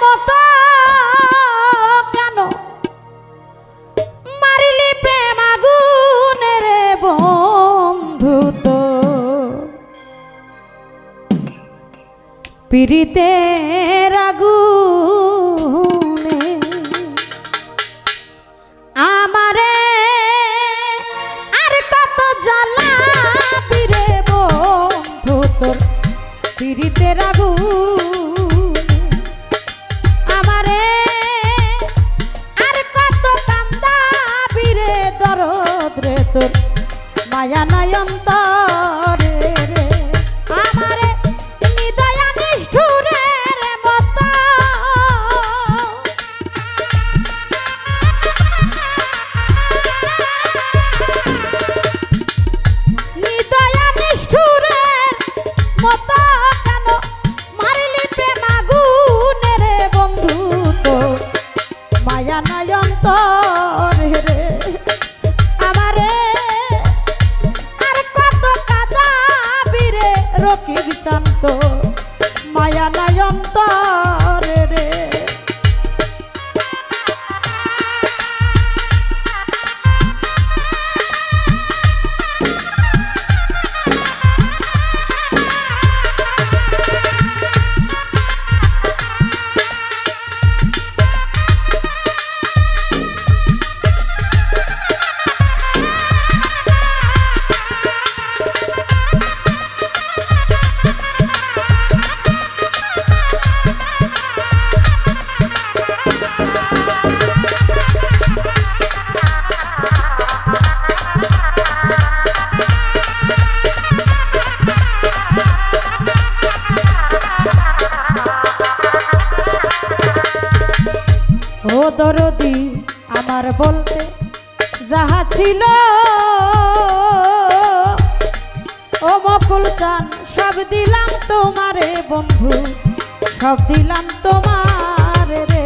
মতো কেন মারিলি প্রেম আগুনে রে বন্ধু তো পীড়িতের আগুনে আমারে আর কত জ্বালাবি রে বন্ধু তোর পীড়িতের আগুনে আমারে আর কত কান্দাবি রে দরদ রে তোর মায়া নাই অন্তরে রে আমারে নিদয়া নিষ্ঠুরের মতো নিদয়া নিষ্ঠুরের মতো কেন মারিলি প্রেম আগুনে রে বন্ধু তো মায়া নাই অন্তরে রে আমারে আর কত কাঁদাবি রে রকিব শান্ত মায়া নাই অন্তরে রে ও দরদি আমার বলতে যাহা ছিল ও বকুল চান সব দিলাম তোমারে বন্ধু সব দিলাম তোমারে রে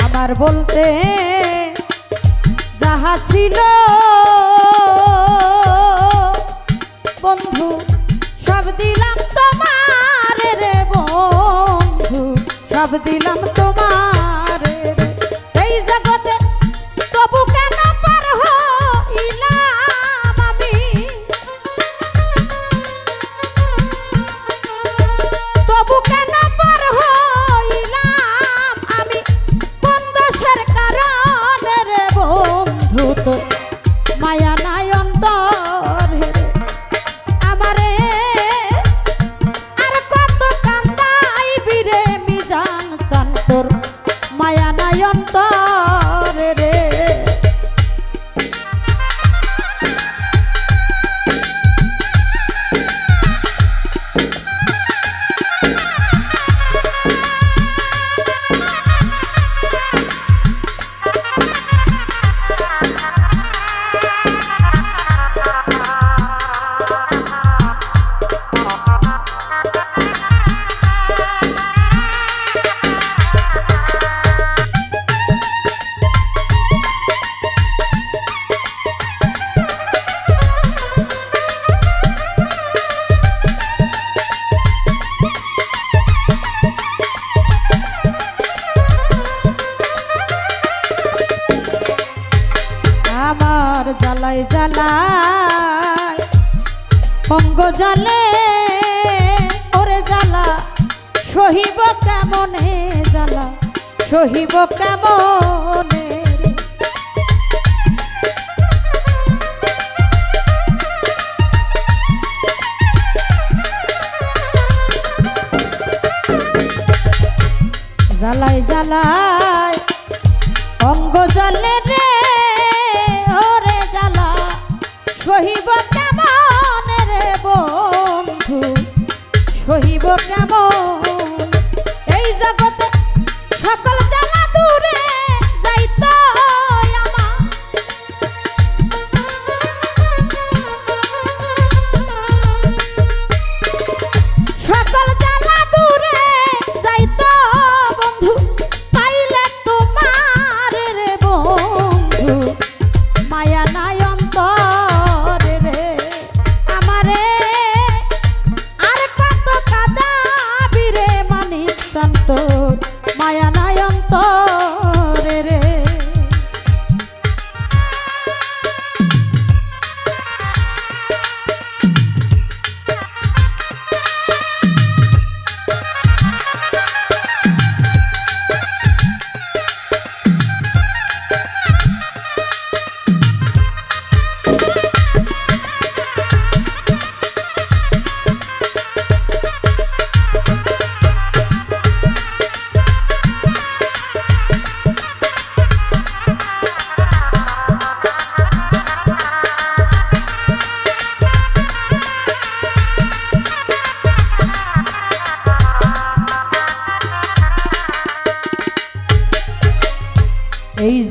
আমার বলতে যাহা ছিল বন্ধু সব দিলাম তোমারে রে বন্ধু সব দিলাম তোমারে রে এই জগতে তবু কেন পার হইলাম আমি তবু কেন পার হইলাম আমি কোন দোষের কারণে রে বন্ধু তো মায়া নাই অন্তরে রে আমারে আর কত কান্দাইবি রে মিজান চান তোর মায়া নাই অন্তরে রে আমার জ্বালাই জ্বালাই অঙ্গ জ্বালে ওরে জ্বালা সহিব কেমনে জ্বালা সহিব কেমনে জ্বালাই জ্বালাই অঙ্গ জ্বলে রে ওরে জ্বালা সহিব কেমন রে বন্ধু সহিব কেমন এই জগতে সকল জ্বালা দূরে যাইতো আমার সকল জ্বালা দূরে যাইতো বন্ধু পাইলে তোমার রে বন্ধু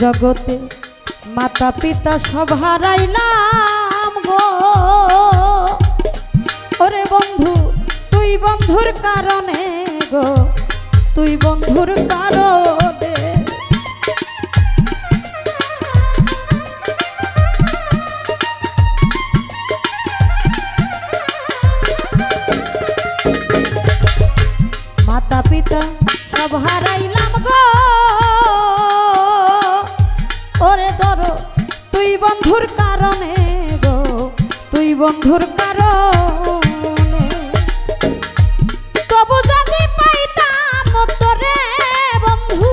জগতে মাতা পিতা সব হারাইলাম গো। ওরে বন্ধু তুই বন্ধুর কারণে গো, তুই বন্ধুর কারণে। মাতা পিতা সব হারাইলাম গো, ওরে ধরো তুই বন্ধুর কারণে গো, তুই বন্ধুর কারণে। তবু যদি পাইতাম তোরে বন্ধু,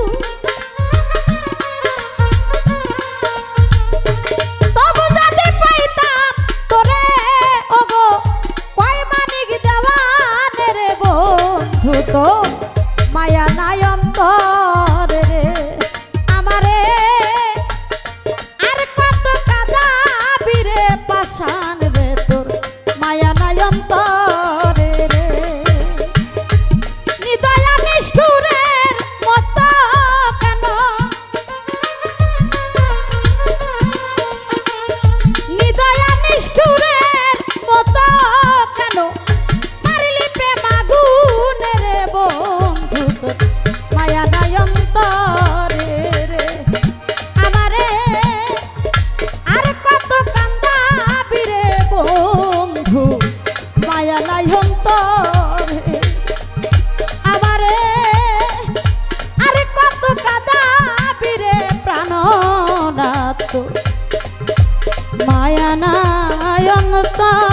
তবু যদি পাইতাম তোরে ওগো কয় মানিক দেওয়ানে রে বন্ধু, তো মায়া নাই অন্তরে রে আমারে। আর কত কাঁদাবি রে পাষাণ রে, তোর মায়া নাই অন্তরে রে। নিদয়া নিষ্ঠুরের মতো কেন, নিদয়া নিষ্ঠুরের মতো কেন মারিলি প্রেম আগুনে রে বন্ধু, তোর মায়া নাই অন্তরে রে আমারে। আর কত কান্দাবি রে বন্ধু, মায়া নাই অন্তরে আমারে। আর কত কাঁদাবি রে প্রাণনাথ, মায়া নাই অন্তরে।